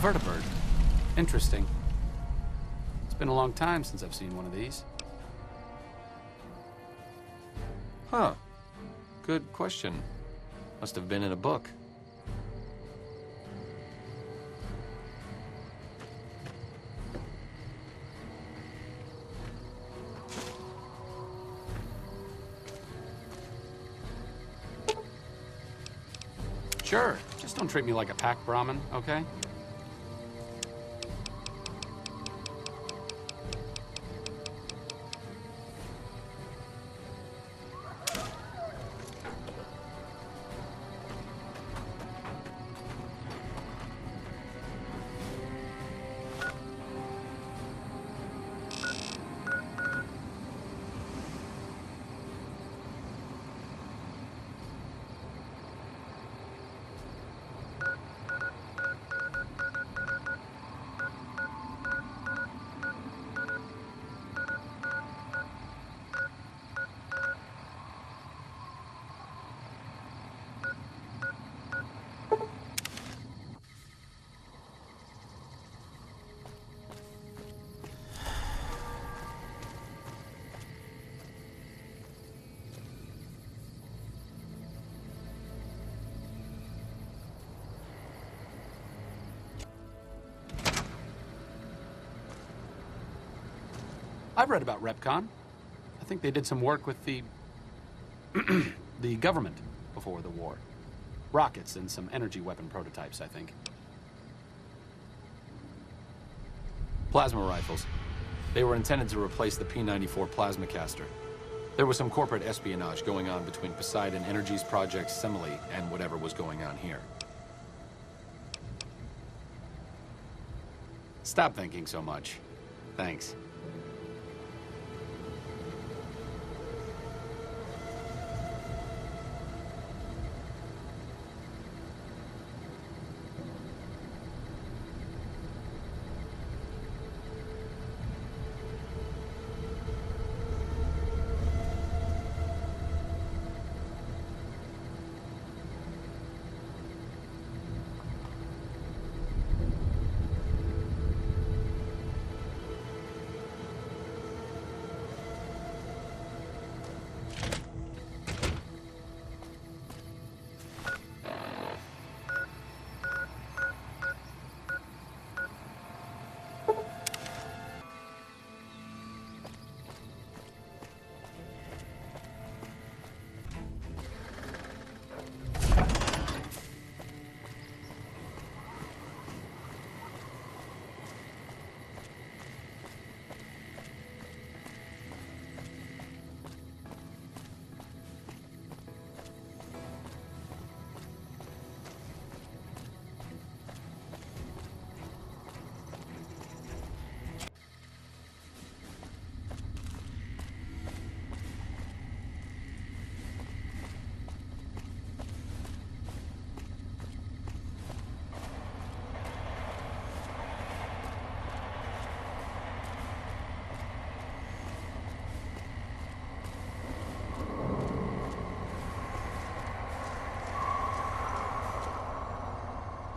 vertibird. Interesting. It's been a long time since I've seen one of these. Huh. Good question. Must have been in a book. Sure, just don't treat me like a pack Brahmin, okay? I've read about Repcon. I think they did some work with the the government before the war. Rockets and some energy weapon prototypes, I think. Plasma rifles. They were intended to replace the P-94 plasma caster. There was some corporate espionage going on between Poseidon Energy's project Simile and whatever was going on here. Stop thinking so much. Thanks.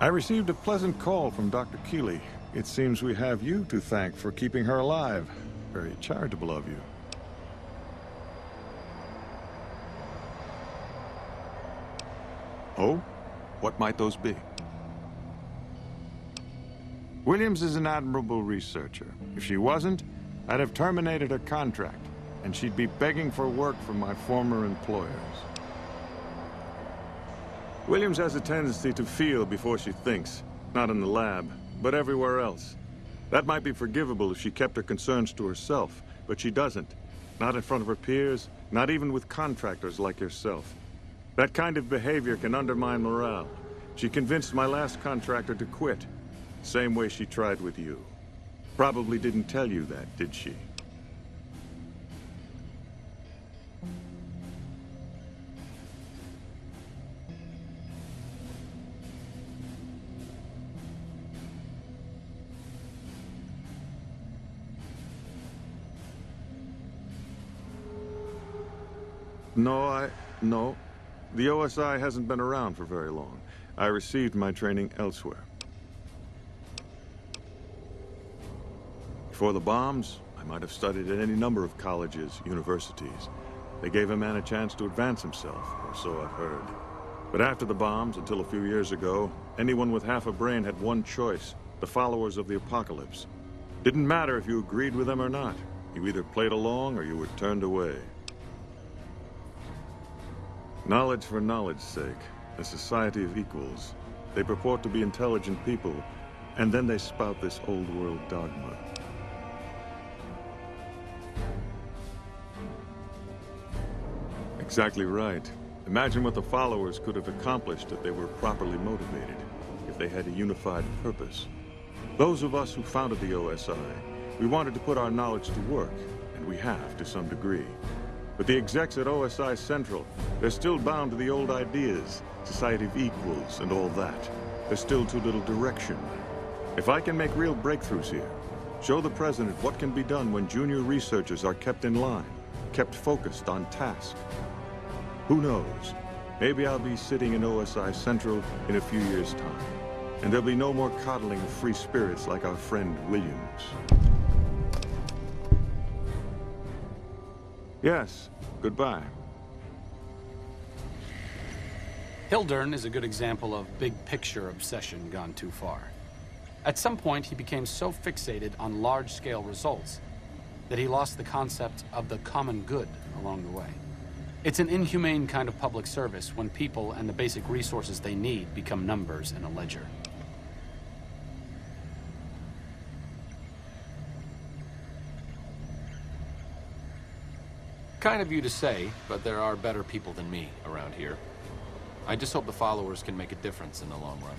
I received a pleasant call from Dr. Keeley. It seems we have you to thank for keeping her alive. Very charitable of you. Oh? What might those be? Williams is an admirable researcher. If she wasn't, I'd have terminated her contract, and she'd be begging for work from my former employers. Williams has a tendency to feel before she thinks, not in the lab, but everywhere else. That might be forgivable if she kept her concerns to herself, but she doesn't. Not in front of her peers, not even with contractors like yourself. That kind of behavior can undermine morale. She convinced my last contractor to quit, same way she tried with you. Probably didn't tell you that, did she? No. The OSI hasn't been around for very long. I received my training elsewhere. Before the bombs, I might have studied at any number of colleges, universities. They gave a man a chance to advance himself, or so I've heard. But after the bombs, until a few years ago, anyone with half a brain had one choice: the followers of the apocalypse. Didn't matter if you agreed with them or not. You either played along or you were turned away. Knowledge for knowledge's sake, a society of equals. They purport to be intelligent people, and then they spout this old-world dogma. Exactly right. Imagine what the followers could have accomplished if they were properly motivated, if they had a unified purpose. Those of us who founded the OSI, we wanted to put our knowledge to work, and we have to some degree. But the execs at OSI Central, they're still bound to the old ideas, society of equals and all that. There's still too little direction. If I can make real breakthroughs here, show the President what can be done when junior researchers are kept in line, kept focused on task. Who knows? Maybe I'll be sitting in OSI Central in a few years' time, and there'll be no more coddling of free spirits like our friend Williams. Yes, goodbye. Hildern is a good example of big-picture obsession gone too far. At some point, he became so fixated on large-scale results that he lost the concept of the common good along the way. It's an inhumane kind of public service when people and the basic resources they need become numbers in a ledger. Kind of you to say, but there are better people than me around here. I just hope the followers can make a difference in the long run.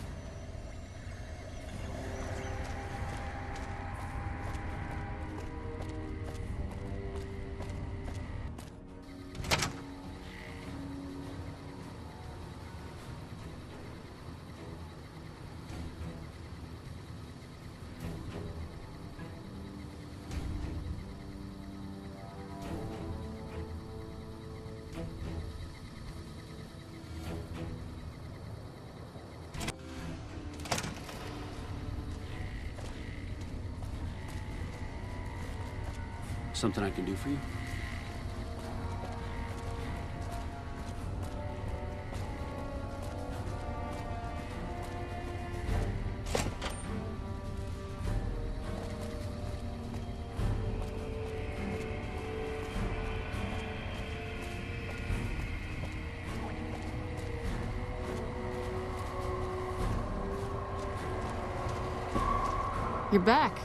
Something I can do for you? You're back.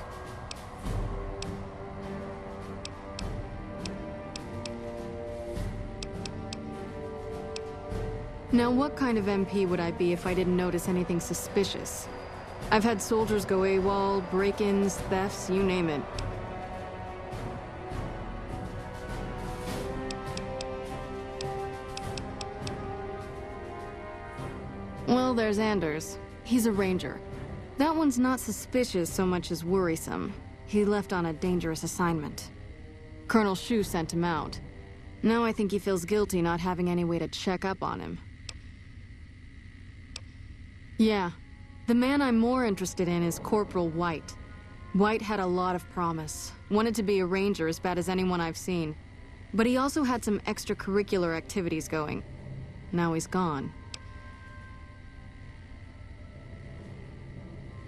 Now, what kind of MP would I be if I didn't notice anything suspicious? I've had soldiers go AWOL, break-ins, thefts, you name it. Well, there's Anders. He's a ranger. That one's not suspicious so much as worrisome. He left on a dangerous assignment. Colonel Shu sent him out. Now I think he feels guilty not having any way to check up on him. Yeah. The man I'm more interested in is Corporal White. White had a lot of promise. Wanted to be a ranger as bad as anyone I've seen. But he also had some extracurricular activities going. Now he's gone.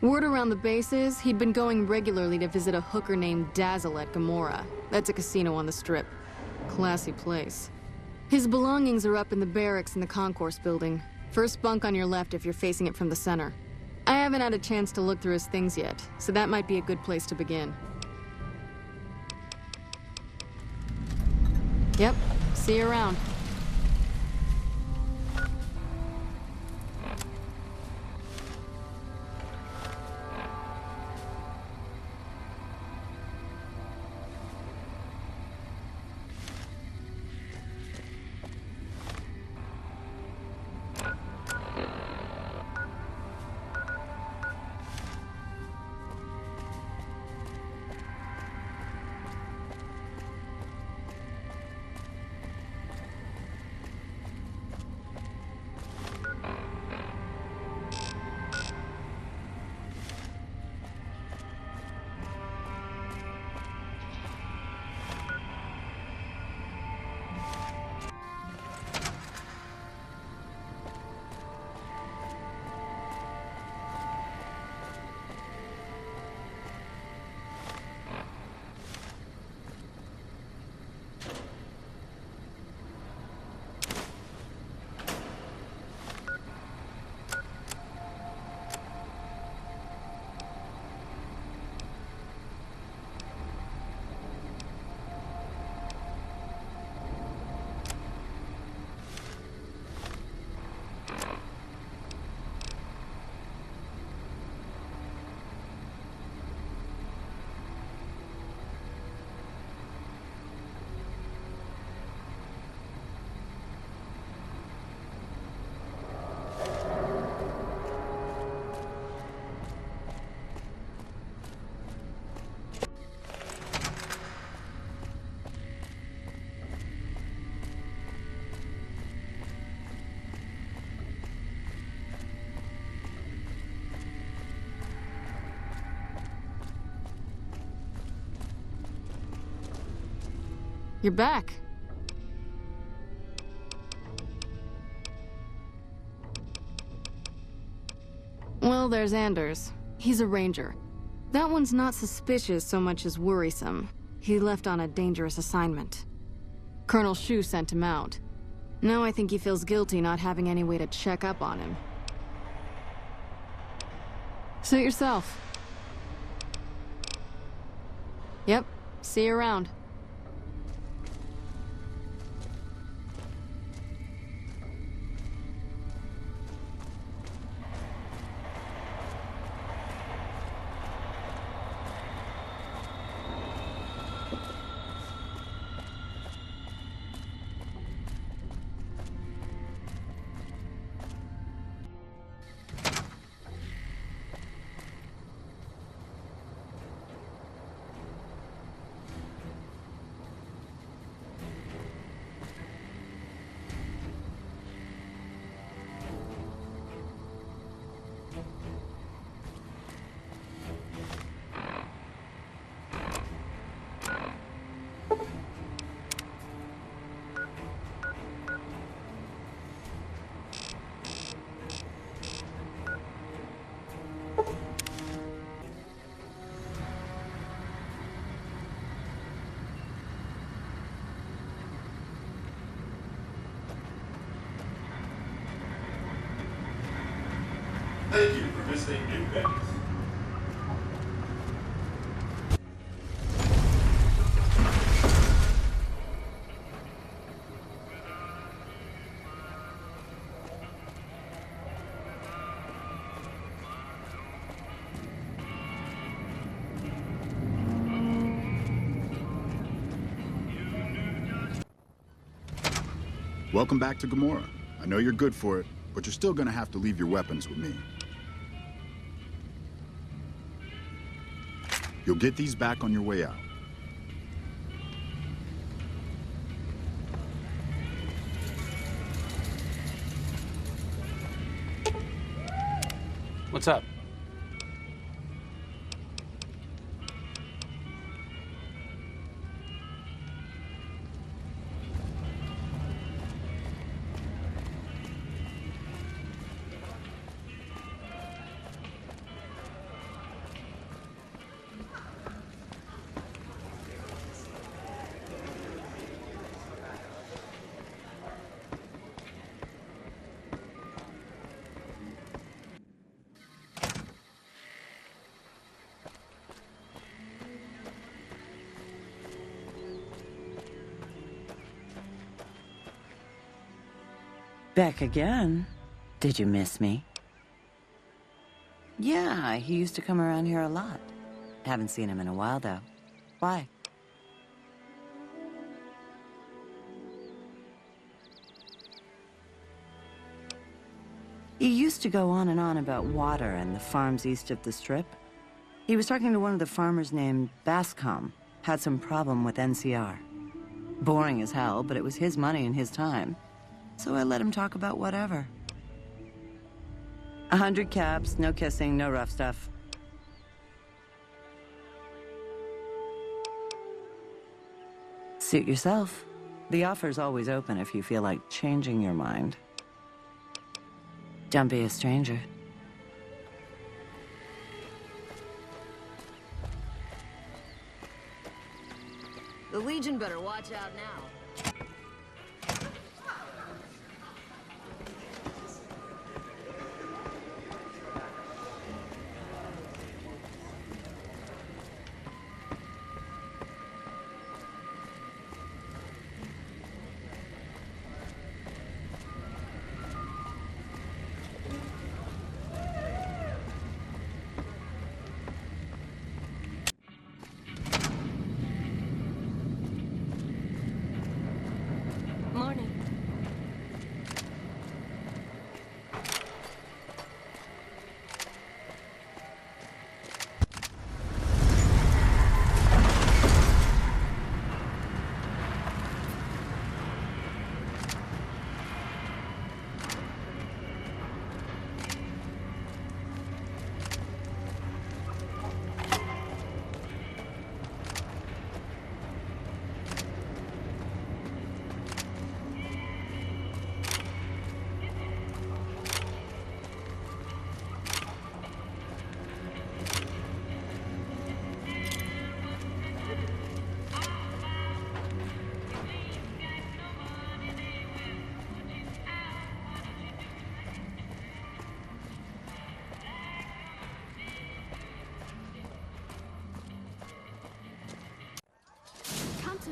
Word around the base is he'd been going regularly to visit a hooker named Dazzle at Gamora. That's a casino on the Strip. Classy place. His belongings are up in the barracks in the concourse building. First bunk on your left if you're facing it from the center. I haven't had a chance to look through his things yet, so that might be a good place to begin. Yep, see you around. You're back. Well, there's Anders. He's a ranger. That one's not suspicious so much as worrisome. He left on a dangerous assignment. Colonel Shu sent him out. Now I think he feels guilty not having any way to check up on him. Suit yourself. Yep, see you around. Thank you for visiting New Venice. Welcome back to Gamora. I know you're good for it, but you're still gonna have to leave your weapons with me. You'll get these back on your way out. What's up? Back again? Did you miss me? Yeah, he used to come around here a lot. Haven't seen him in a while, though. Why? He used to go on and on about water and the farms east of the Strip. He was talking to one of the farmers named Backcom. Had some problem with NCR. Boring as hell, but it was his money and his time. So I let him talk about whatever. 100 caps, no kissing, no rough stuff. Suit yourself. The offer's always open if you feel like changing your mind. Don't be a stranger. The Legion better watch out now.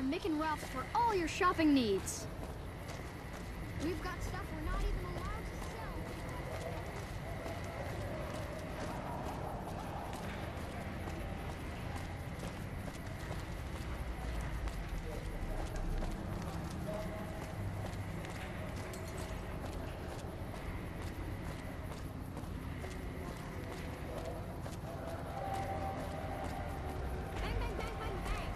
Mick and Ralph's for all your shopping needs. We've got stuff we're not even allowed to sell. Bang, bang, bang, bang, bang.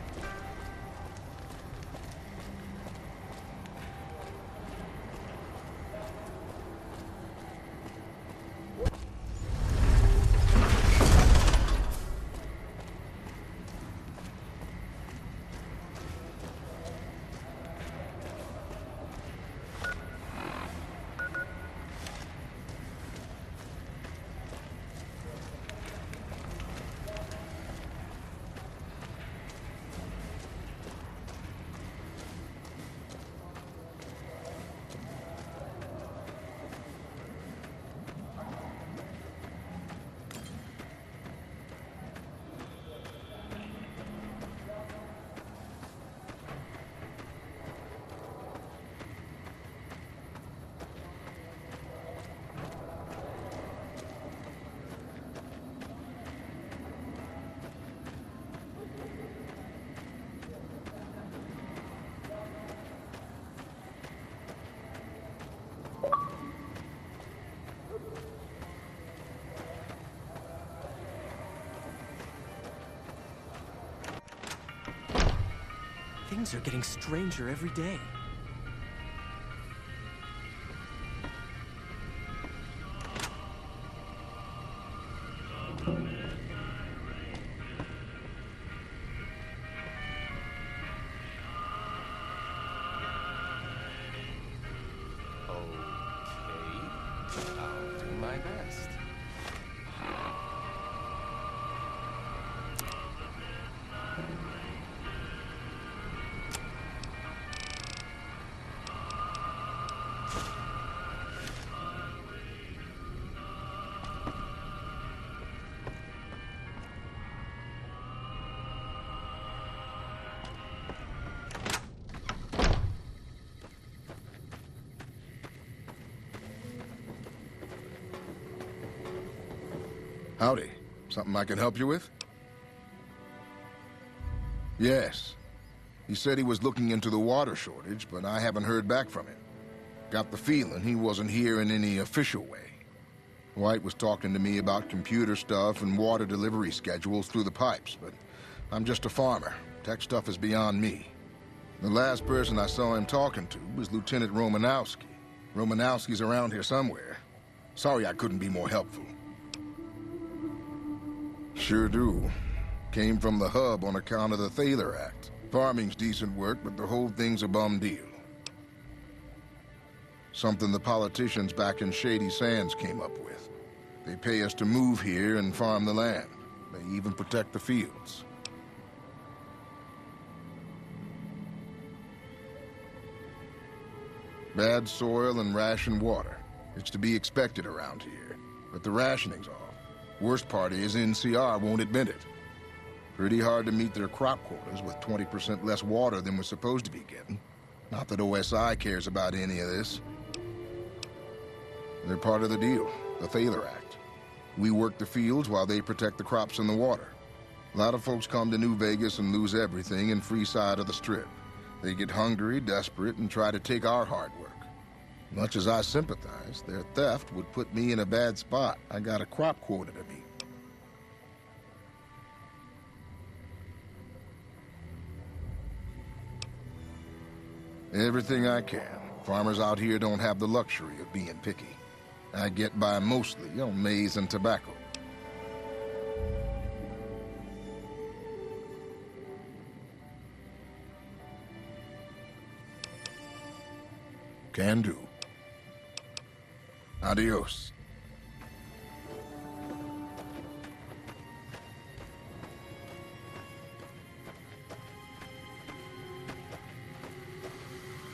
Things are getting stranger every day. Okay, I'll do my best. Howdy. Something I can help you with? Yes. He said he was looking into the water shortage, but I haven't heard back from him. Got the feeling he wasn't here in any official way. White was talking to me about computer stuff and water delivery schedules through the pipes, but I'm just a farmer. Tech stuff is beyond me. The last person I saw him talking to was Lieutenant Romanowski. Romanowski's around here somewhere. Sorry I couldn't be more helpful. Sure do. Came from the hub on account of the Thaler Act. Farming's decent work, but the whole thing's a bum deal. Something the politicians back in Shady Sands came up with. They pay us to move here and farm the land. They even protect the fields. Bad soil and ration water. It's to be expected around here. But the rationing's off. Worst part is NCR won't admit it. Pretty hard to meet their crop quotas with 20% less water than we're supposed to be getting. Not that OSI cares about any of this. They're part of the deal, the Thaler Act. We work the fields while they protect the crops and the water. A lot of folks come to New Vegas and lose everything in free side of the Strip. They get hungry, desperate, and try to take our hard work. Much as I sympathize, their theft would put me in a bad spot. I got a crop quota to meet. Everything I can. Farmers out here don't have the luxury of being picky. I get by mostly on maize and tobacco. Can do. Adios.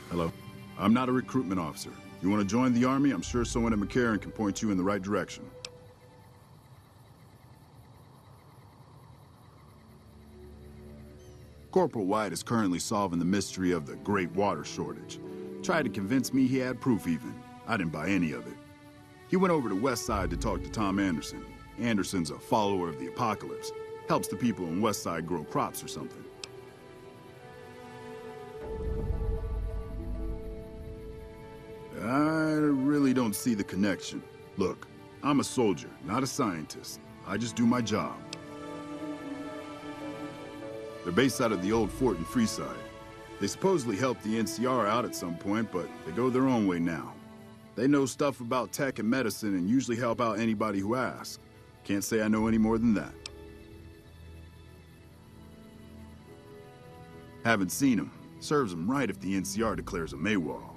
Hello. I'm not a recruitment officer. You want to join the Army? I'm sure someone at McCarran can point you in the right direction. Corporal White is currently solving the mystery of the Great Water Shortage. Tried to convince me he had proof even. I didn't buy any of it. He went over to West Side to talk to Tom Anderson. Anderson's a follower of the apocalypse. Helps the people in West Side grow crops or something. I really don't see the connection. Look, I'm a soldier, not a scientist. I just do my job. They're based out of the old fort in Freeside. They supposedly helped the NCR out at some point, but they go their own way now. They know stuff about tech and medicine and usually help out anybody who asks. Can't say I know any more than that. Haven't seen him. Serves him right if the NCR declares a AWOL.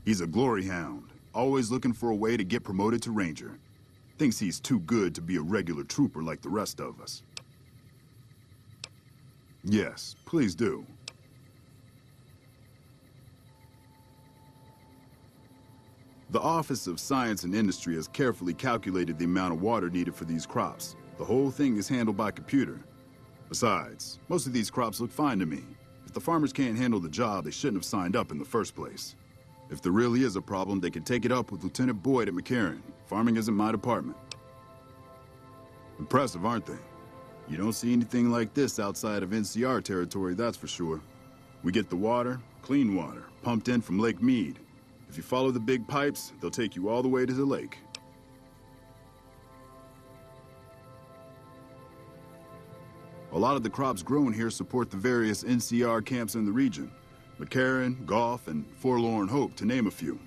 He's a glory hound, always looking for a way to get promoted to Ranger. Thinks he's too good to be a regular trooper like the rest of us. Yes, please do. The Office of Science and Industry has carefully calculated the amount of water needed for these crops. The whole thing is handled by computer. Besides, most of these crops look fine to me. If the farmers can't handle the job, they shouldn't have signed up in the first place. If there really is a problem, they can take it up with Lieutenant Boyd at McCarran. Farming isn't my department. Impressive, aren't they? You don't see anything like this outside of NCR territory, that's for sure. We get the water, clean water, pumped in from Lake Mead. If you follow the big pipes, they'll take you all the way to the lake. A lot of the crops grown here support the various NCR camps in the region. McCarran, Goff, and Forlorn Hope, to name a few.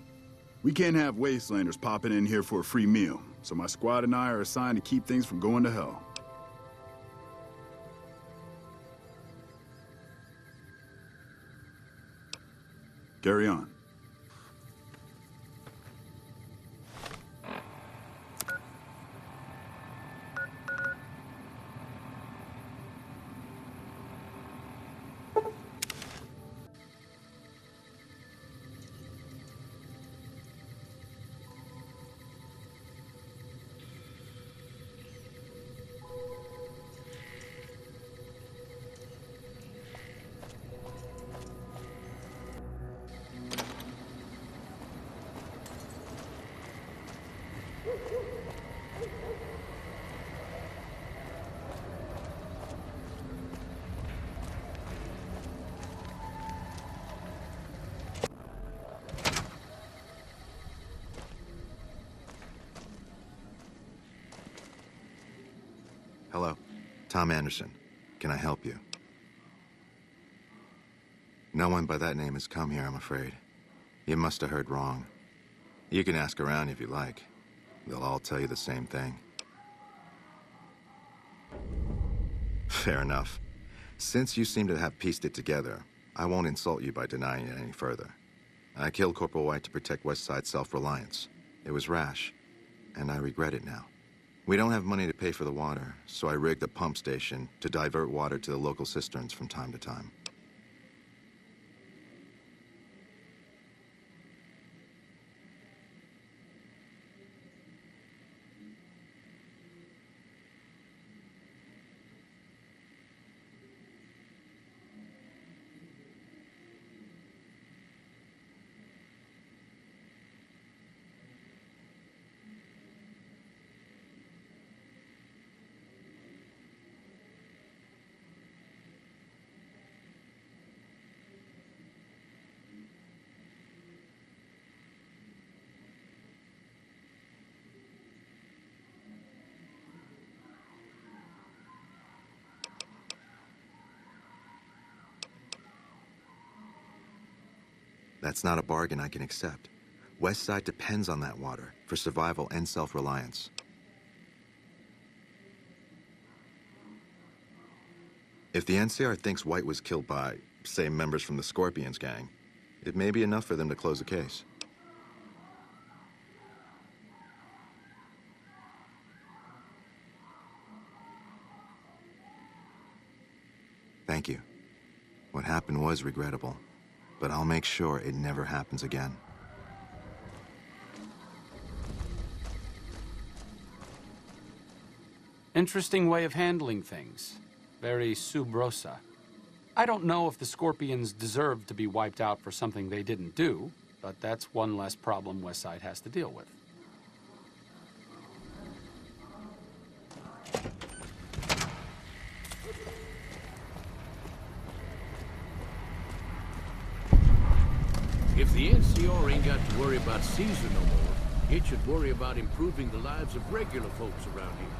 We can't have wastelanders popping in here for a free meal, so my squad and I are assigned to keep things from going to hell. Carry on. Hello, Tom Anderson. Can I help you? No one by that name has come here, I'm afraid. You must have heard wrong. You can ask around if you like. They'll all tell you the same thing. Fair enough. Since you seem to have pieced it together, I won't insult you by denying it any further. I killed Corporal White to protect West Side self-reliance. It was rash, and I regret it now. We don't have money to pay for the water, so I rigged a pump station to divert water to the local cisterns from time to time. That's not a bargain I can accept. West Side depends on that water for survival and self-reliance. If the NCR thinks White was killed by, say, members from the Scorpions gang, it may be enough for them to close the case. Thank you. What happened was regrettable, but I'll make sure it never happens again. Interesting way of handling things. Very sub rosa. I don't know if the Scorpions deserve to be wiped out for something they didn't do, but that's one less problem Westside has to deal with. If the NCR ain't got to worry about Caesar no more, it should worry about improving the lives of regular folks around here.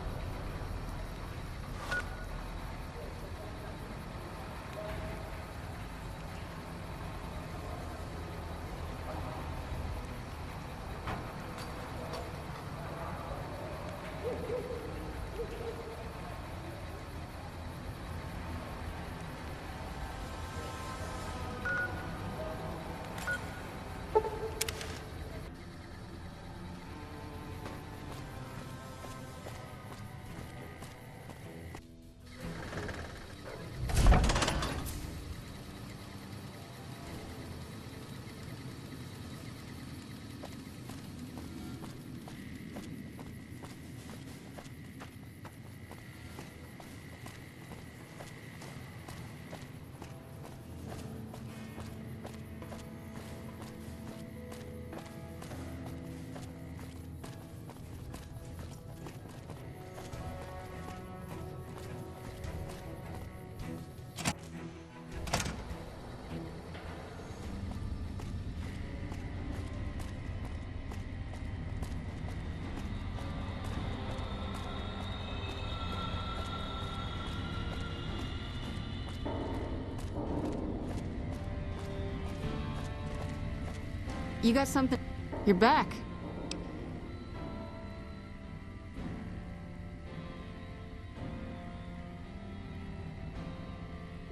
You got something? You're back.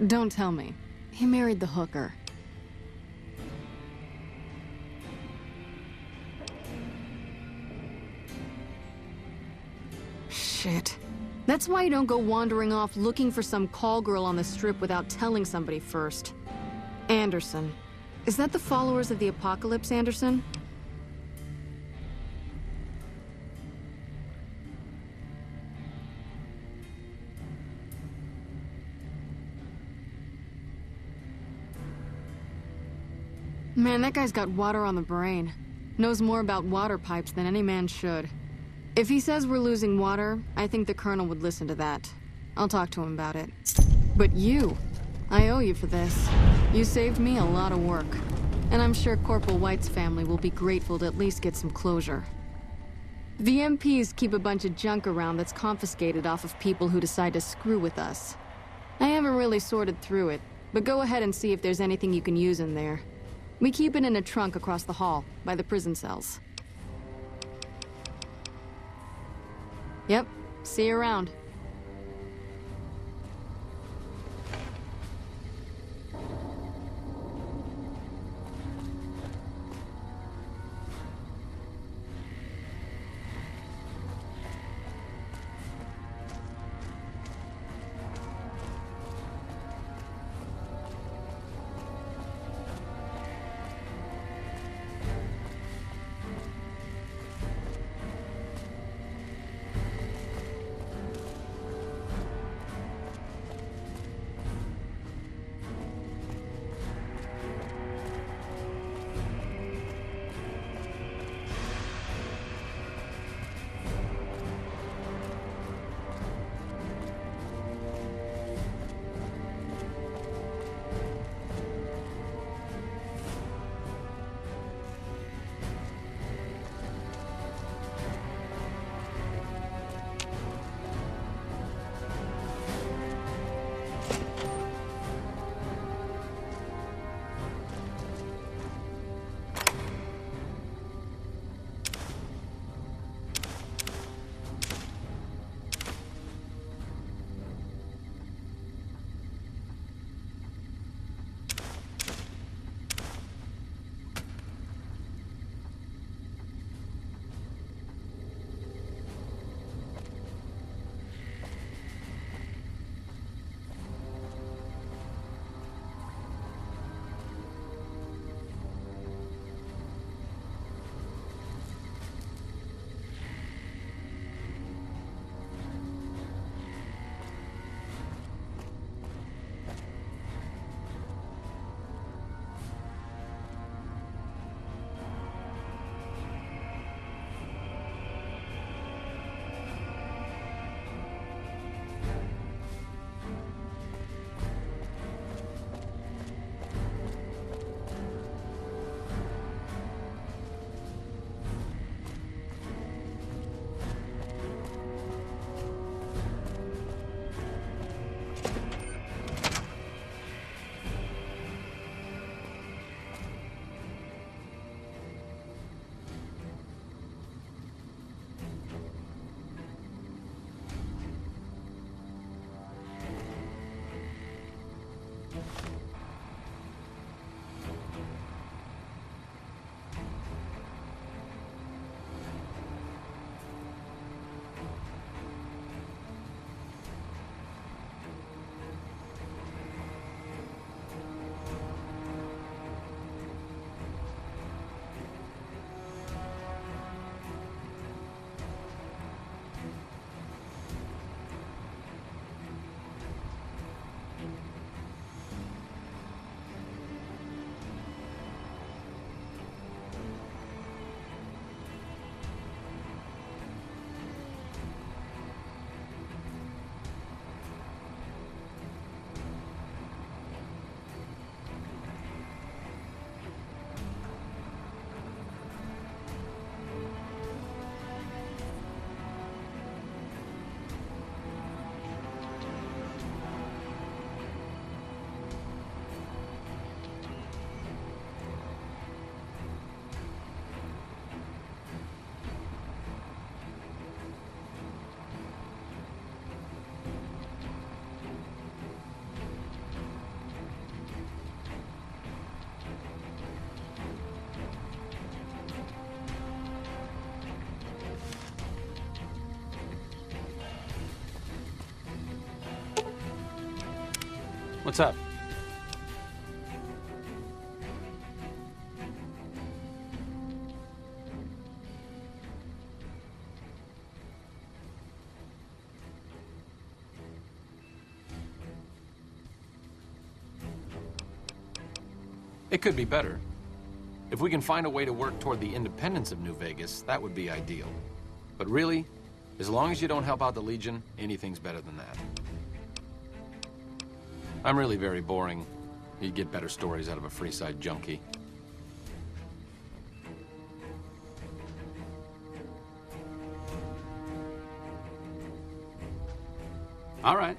Don't tell me. He married the hooker. Shit. That's why you don't go wandering off looking for some call girl on the strip without telling somebody first. Anderson. Is that the followers of the apocalypse, Anderson? Man, that guy's got water on the brain. Knows more about water pipes than any man should. If he says we're losing water, I think the Colonel would listen to that. I'll talk to him about it. But you, I owe you for this. You saved me a lot of work. And I'm sure Corporal White's family will be grateful to at least get some closure. The MPs keep a bunch of junk around that's confiscated off of people who decide to screw with us. I haven't really sorted through it, but go ahead and see if there's anything you can use in there. We keep it in a trunk across the hall, by the prison cells. Yep, see you around. What's up? It could be better. If we can find a way to work toward the independence of New Vegas, that would be ideal. But really, as long as you don't help out the Legion, anything's better than that. I'm really very boring. You'd get better stories out of a Freeside junkie. All right.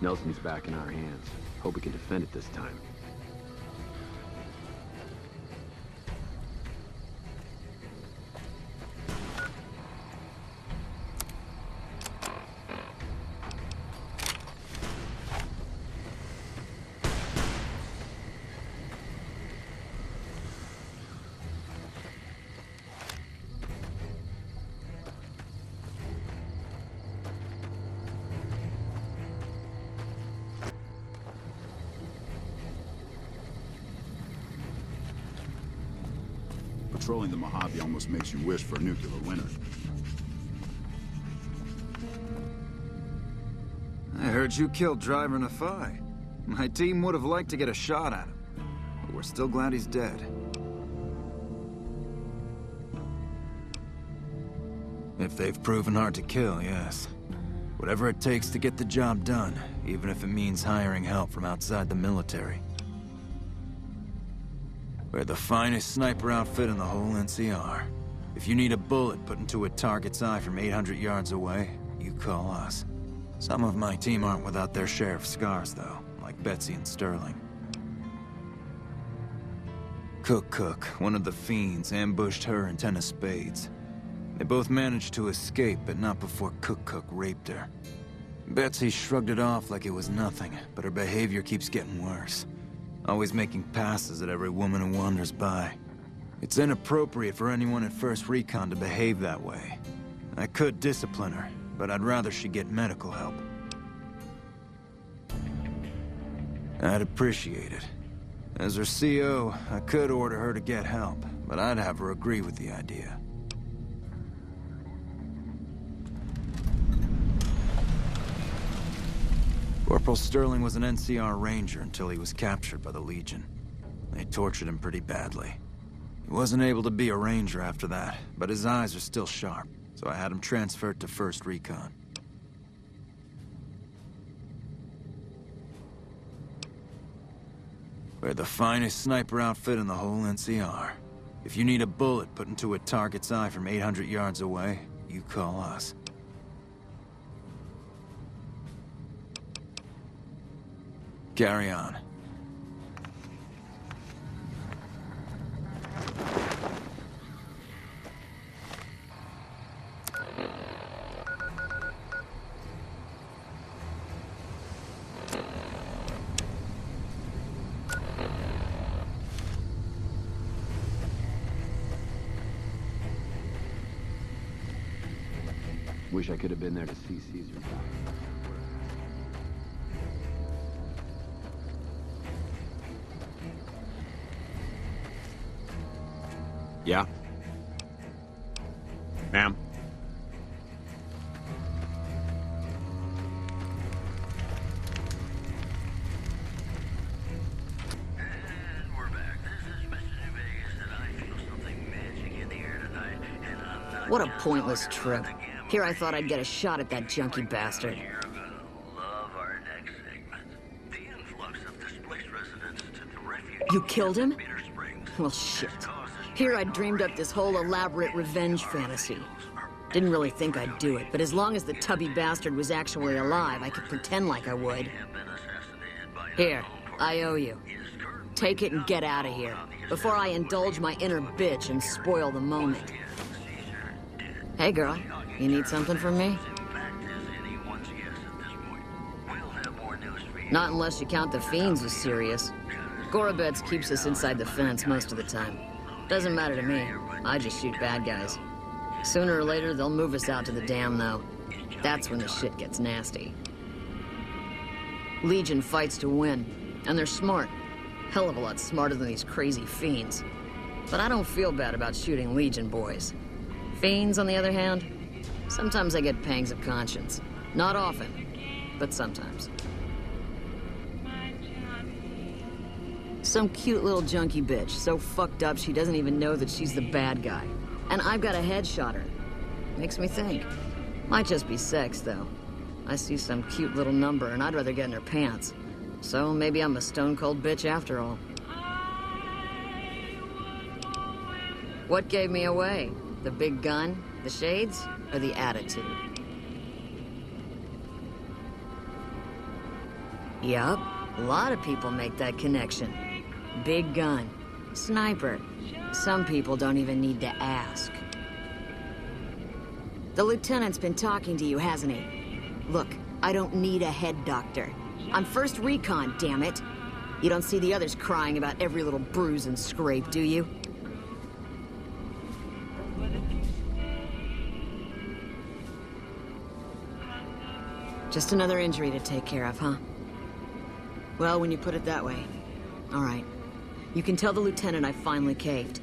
Nelson's back in our hands. Hope we can defend it this time. Patrolling the Mojave almost makes you wish for a nuclear winter. I heard you killed Driver Nafai. My team would have liked to get a shot at him, but we're still glad he's dead. If they've proven hard to kill, yes. Whatever it takes to get the job done, even if it means hiring help from outside the military. We're the finest sniper outfit in the whole NCR. If you need a bullet put into a target's eye from 800 yards away, you call us. Some of my team aren't without their share of scars, though, like Betsy and Sterling. Cook, one of the fiends, ambushed her and 10 of spades. They both managed to escape, but not before Cook raped her. Betsy shrugged it off like it was nothing, but her behavior keeps getting worse. Always making passes at every woman who wanders by. It's inappropriate for anyone at First Recon to behave that way. I could discipline her, but I'd rather she get medical help. I'd appreciate it. As her CO, I could order her to get help, but I'd have her agree with the idea. Corporal Sterling was an NCR Ranger until he was captured by the Legion. They tortured him pretty badly. He wasn't able to be a Ranger after that, but his eyes are still sharp, so I had him transferred to First Recon. We're the finest sniper outfit in the whole NCR. If you need a bullet put into a target's eye from 800 yards away, you call us. Carry on. Wish I could have been there to see Caesar die. Yeah? Ma'am? What a pointless trip. Here I thought I'd get a shot at that junkie bastard. You killed him? Well, shit. Here I dreamed up this whole elaborate revenge fantasy. Didn't really think I'd do it, but as long as the tubby bastard was actually alive, I could pretend like I would. Here, I owe you. Take it and get out of here, before I indulge my inner bitch and spoil the moment. Hey girl, you need something from me? Not unless you count the fiends as serious. Gorobets keeps us inside the fence most of the time. Doesn't matter to me. I just shoot bad guys. Sooner or later, they'll move us out to the dam, though. That's when the shit gets nasty. Legion fights to win, and they're smart. Hell of a lot smarter than these crazy fiends. But I don't feel bad about shooting Legion boys. Fiends, on the other hand, sometimes I get pangs of conscience. Not often, but sometimes. Some cute little junkie bitch, so fucked up she doesn't even know that she's the bad guy. And I've got a headshot her. Makes me think. Might just be sex, though. I see some cute little number and I'd rather get in her pants. So maybe I'm a stone-cold bitch after all. What gave me away? The big gun, the shades, or the attitude? Yup, a lot of people make that connection. Big gun, sniper. Some people don't even need to ask. The lieutenant's been talking to you, hasn't he? Look, I don't need a head doctor. I'm First Recon, damn it. You don't see the others crying about every little bruise and scrape, do you? Just another injury to take care of, huh? Well, when you put it that way. All right. You can tell the lieutenant I finally caved.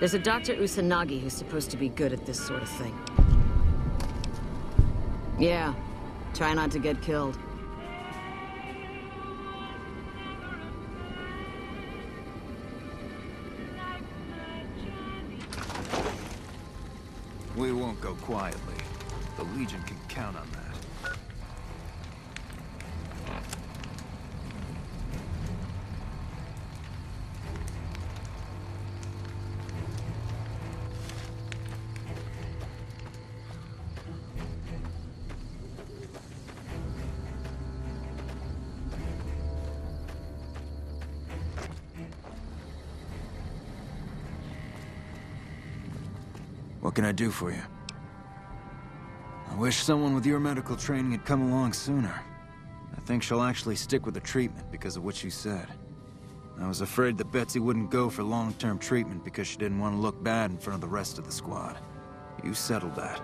There's a Dr. Usanagi who's supposed to be good at this sort of thing. Yeah. Try not to get killed. We won't go quietly. The Legion can count on that. What can I do for you? I wish someone with your medical training had come along sooner. I think she'll actually stick with the treatment because of what you said. I was afraid that Betsy wouldn't go for long-term treatment because she didn't want to look bad in front of the rest of the squad. You settled that.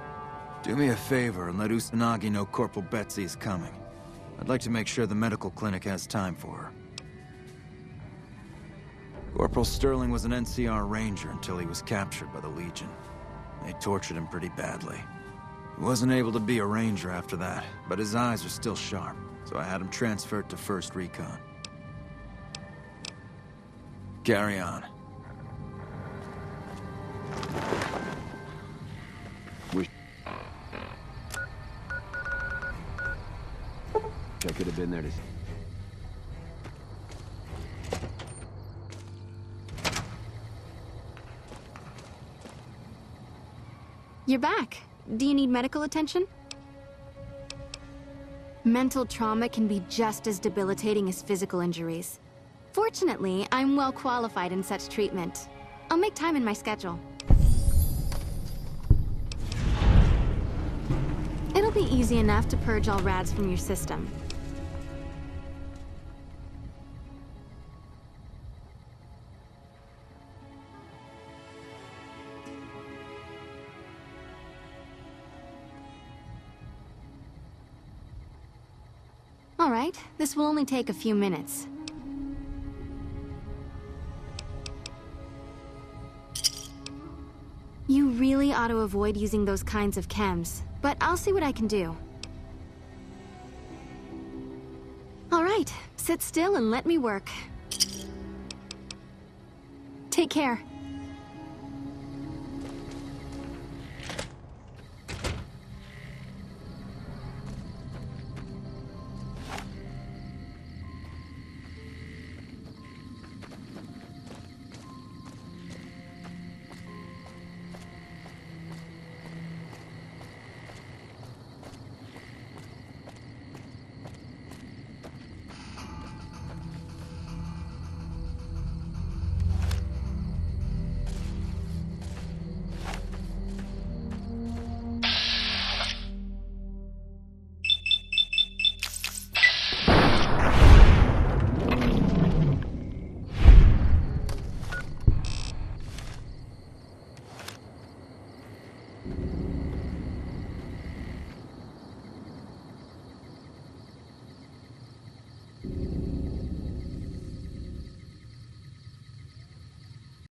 Do me a favor and let Usanagi know Corporal Betsy is coming. I'd like to make sure the medical clinic has time for her. Corporal Sterling was an NCR ranger until he was captured by the Legion. They tortured him pretty badly. He wasn't able to be a ranger after that, but his eyes are still sharp, so I had him transferred to 1st Recon. Carry on. I could have been there to... You're back. Do you need medical attention? Mental trauma can be just as debilitating as physical injuries. Fortunately, I'm well qualified in such treatment. I'll make time in my schedule. It'll be easy enough to purge all rads from your system. All right, this will only take a few minutes. You really ought to avoid using those kinds of chems, but I'll see what I can do. All right, sit still and let me work. Take care.